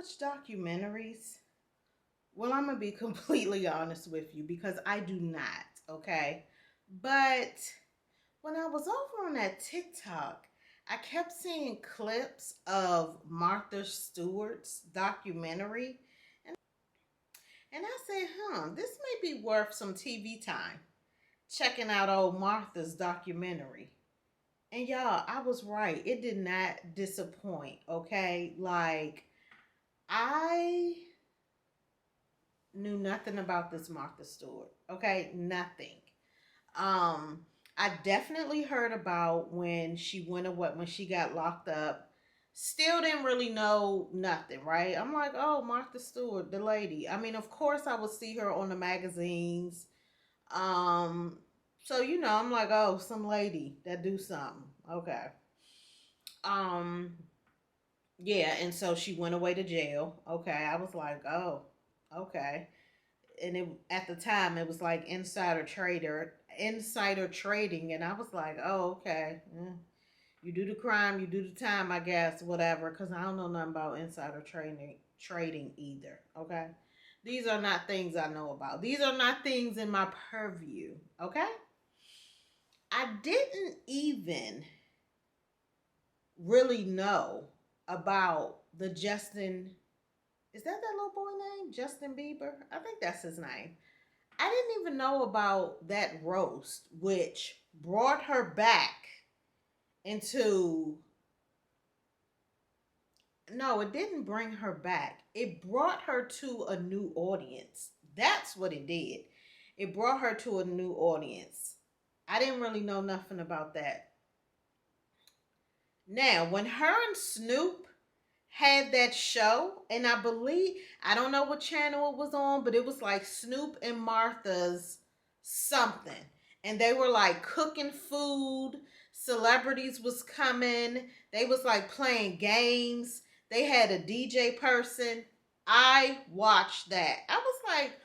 watch documentaries? Well, I'm gonna be completely honest with you because I do not, okay? But when I was over on that TikTok, I kept seeing clips of Martha Stewart's documentary, and I said, this may be worth some TV time. Checking out old Martha's documentary. And y'all, I was right. It did not disappoint, okay? Like, I knew nothing about this Martha Stewart, okay? Nothing. Um, I definitely heard about when she went away, when she got locked up. Still didn't really know nothing, right? I'm like, oh, Martha Stewart, the lady. I mean, of course, I would see her on the magazines. Um, so I'm like, oh, some lady that do something. Okay. Um, yeah, and so she went away to jail. Okay, I was like, oh, okay. And it at the time it was like insider trading, and I was like, oh, okay. You do the crime, you do the time, I guess, whatever. Because I don't know nothing about insider trading either. Okay, these are not things I know about. These are not things in my purview. Okay, I didn't even really know about the Justin. Is that little boy name? Justin Bieber? I think that's his name. I didn't even know about that roast, which brought her back into. No, it didn't bring her back. It brought her to a new audience. That's what it did. It brought her to a new audience. I didn't really know nothing about that. Now, when her and Snoop had that show, and I don't know what channel it was on, but it was like Snoop and Martha's something. And they were like cooking food, celebrities was coming, they was like playing games, they had a DJ person. I watched that. I was like,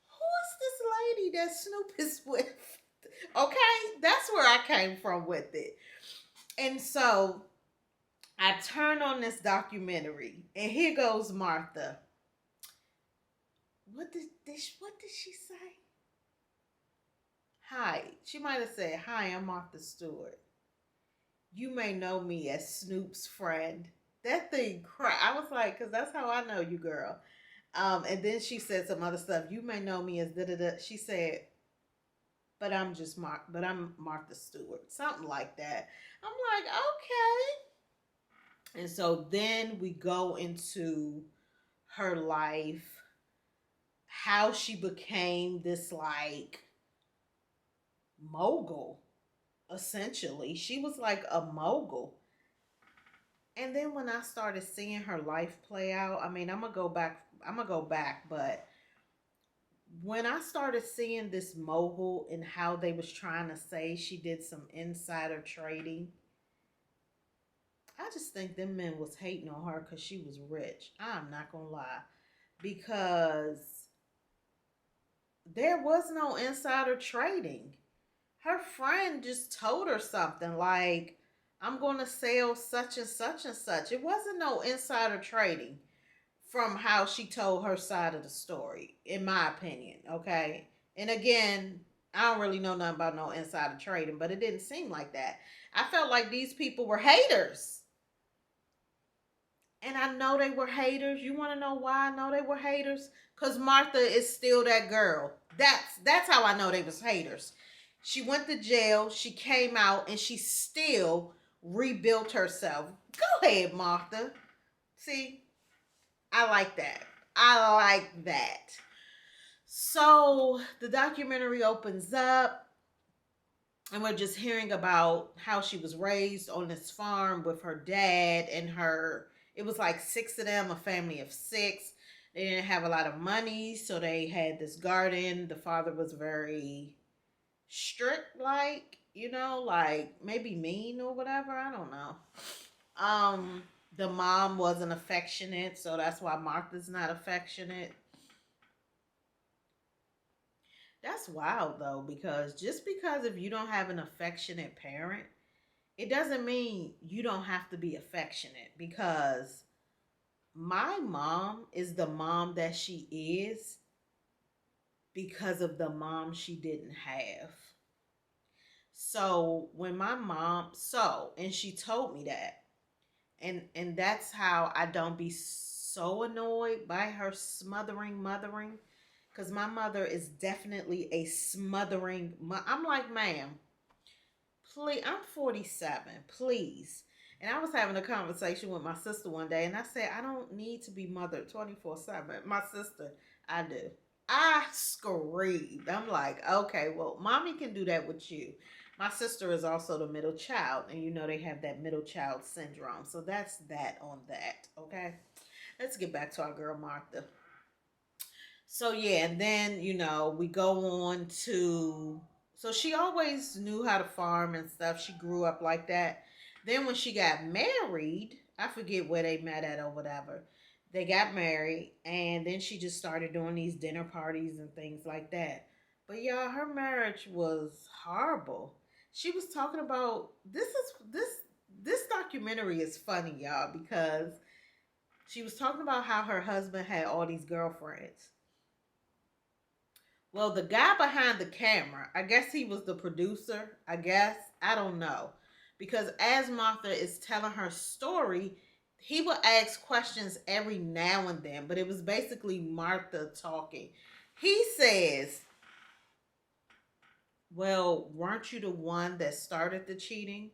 who is this lady that Snoop is with? Okay, that's where I came from with it. And so I turn on this documentary, and here goes Martha. What did she say? Hi. She might have said, "Hi, I'm Martha Stewart. You may know me as Snoop's friend." That thing I was like, "Cause that's how I know you, girl." And then she said some other stuff. You may know me as da da da. She said, but I'm Martha Stewart, something like that. I'm like, okay. And so then we go into her life, how she became this like mogul, essentially. She was like a mogul. And then when I started seeing her life play out, I mean, I'm gonna go back, but when I started seeing this mogul and how they was trying to say she did some insider trading, I just think them men was hating on her because she was rich. I'm not gonna lie. Because there was no insider trading. Her friend just told her something like, I'm going to sell such and such and such. It wasn't no insider trading from how she told her side of the story, in my opinion. Okay. And again, I don't really know nothing about no insider trading, but it didn't seem like that. I felt like these people were haters. And I know they were haters. You want to know why I know they were haters? Cause Martha is still that girl. That's how I know they was haters. She went to jail. She came out, and she still rebuilt herself. Go ahead, Martha. See, I like that. I like that. So the documentary opens up, and we're just hearing about how she was raised on this farm with her dad and her. It was like six of them, a family of six. They didn't have a lot of money, so they had this garden. The father was very strict, like, like maybe mean or whatever. I don't know. Um, the mom wasn't affectionate, so that's why Martha's not affectionate. That's wild though, because just because if you don't have an affectionate parent, it doesn't mean you don't have to be affectionate, because my mom is the mom that she is because of the mom she didn't have. So when my mom, and she told me that, and that's how I don't be so annoyed by her smothering mothering, because my mother is definitely a smothering. I'm like, ma'am, please, I'm 47, please. And I was having a conversation with my sister one day, and I said, I don't need to be mothered 24/7. My sister, I do. I screamed. I'm like, okay, well, mommy can do that with you. My sister is also the middle child, and you know they have that middle child syndrome. So that's that on that, okay? Let's get back to our girl Martha. So yeah, and then we go on to, so she always knew how to farm and stuff. She grew up like that. Then when she got married, I forget where they met at or whatever. They got married, and then she just started doing these dinner parties and things like that. But y'all, her marriage was horrible. She was talking about, this documentary is funny, y'all, because she was talking about how her husband had all these girlfriends. Well, the guy behind the camera, I guess he was the producer. I guess. I don't know. Because as Martha is telling her story, he would ask questions every now and then, but it was basically Martha talking. He says, well, weren't you the one that started the cheating?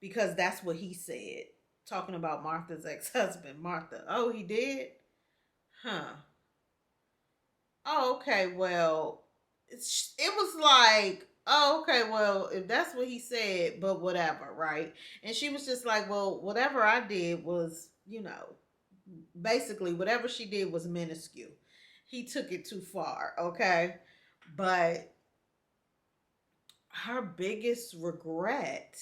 Because that's what he said, talking about Martha's ex husband. Martha, oh, he did? Huh. Oh, okay. Well, it was like, oh, okay. Well, if that's what he said, but whatever, right? And she was just like, well, whatever I did was, basically whatever she did was minuscule. He took it too far, okay? But her biggest regret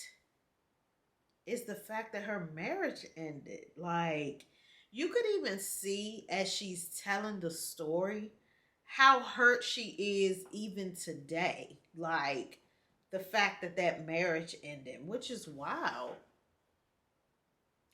is the fact that her marriage ended. Like, you could even see as she's telling the story how hurt she is even today. Like, the fact that that marriage ended, which is wild.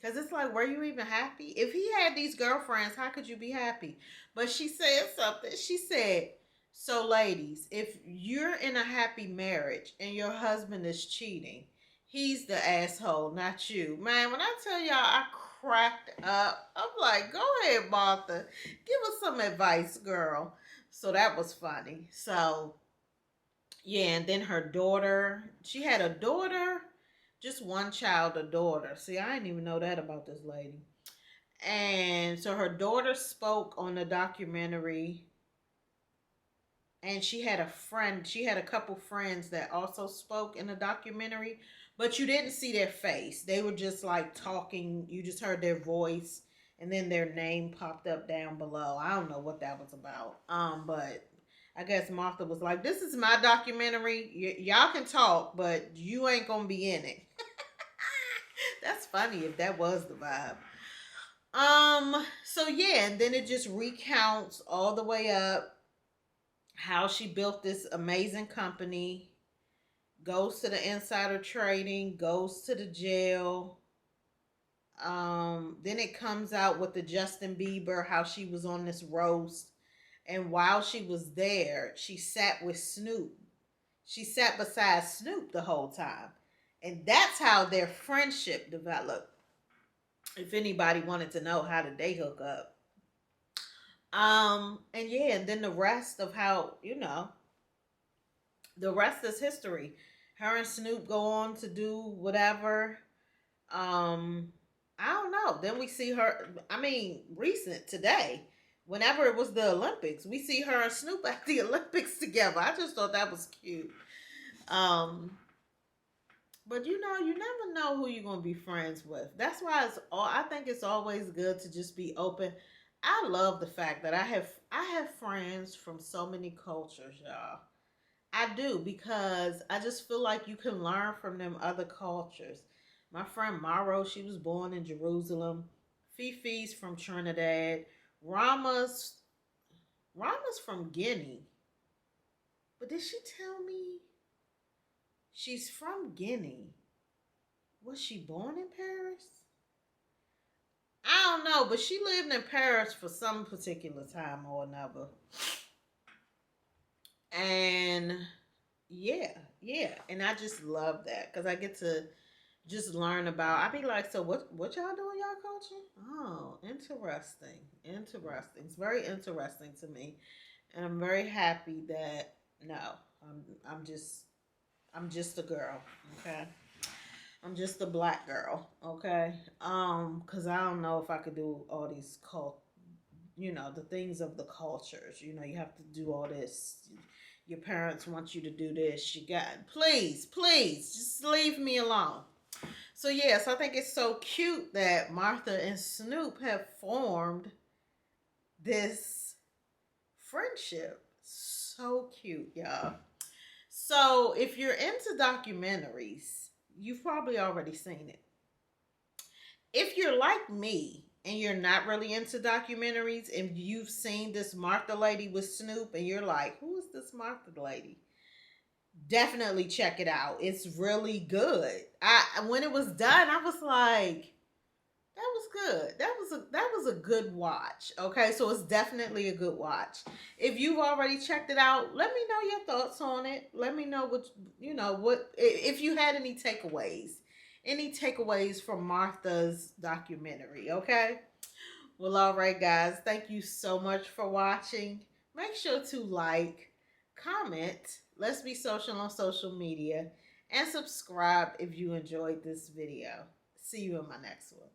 Because it's like, were you even happy? If he had these girlfriends, how could you be happy? But she said something. She said, so, ladies, if you're in a happy marriage and your husband is cheating, he's the asshole, not you. Man, when I tell y'all I cracked up, I'm like, go ahead, Martha. Give us some advice, girl. So that was funny. So, yeah, and then her daughter, she had a daughter, just one child, a daughter. See, I didn't even know that about this lady. And so her daughter spoke on the documentary, and she had a couple friends that also spoke in the documentary, but you didn't see their face. They were just like talking, you just heard their voice, and then their name popped up down below. I don't know what that was about. But I guess Martha was like, this is my documentary. Y'all can talk, but you ain't gonna be in it. That's funny if that was the vibe. So yeah, and then it just recounts all the way up how she built this amazing company, goes to the insider trading, goes to the jail. Then it comes out with the Justin Bieber, how she was on this roast, and while she was there, she sat with Snoop. She sat beside Snoop the whole time, and that's how their friendship developed. If anybody wanted to know, how did they hook up? And yeah, and then the rest of how, the rest is history. Her and Snoop go on to do whatever. Um, I don't know. Then we see her. I mean, recent today, whenever it was the Olympics, we see her and Snoop at the Olympics together. I just thought that was cute. Um, but you never know who you're gonna be friends with. That's why I think it's always good to just be open. I love the fact that I have friends from so many cultures, y'all. I do, because I just feel like you can learn from them other cultures. My friend Maro, she was born in Jerusalem. Fifi's from Trinidad. Rama's Rama's from Guinea. But did she tell me she's from? Guinea? Was she born in Paris? I don't know, but she lived in Paris for some particular time or another. And yeah, yeah. And I just love that because I get to just learn about. I be like, so what y'all do in y'all culture? Oh, interesting. Interesting. It's very interesting to me. And I'm very happy that no, I'm I'm just I'm just a girl, okay? I'm just a black girl, okay? Cuz I don't know if I could do all these the things of the cultures. You have to do all this. Your parents want you to do this. You got please, please just leave me alone. So yes, I think it's so cute that Martha and Snoop have formed this friendship. So cute, y'all. So if you're into documentaries, you've probably already seen it. If you're like me and you're not really into documentaries and you've seen this Martha lady with Snoop and you're like, who is this Martha lady? Definitely check it out. It's really good. I when it was done, I was like, that was good. That was a good watch. Okay, so it's definitely a good watch. If you've already checked it out, let me know your thoughts on it. Let me know what if you had any takeaways. Any takeaways from Martha's documentary, okay? Well, all right, guys. Thank you so much for watching. Make sure to like, comment, let's be social on social media, and subscribe if you enjoyed this video. See you in my next one.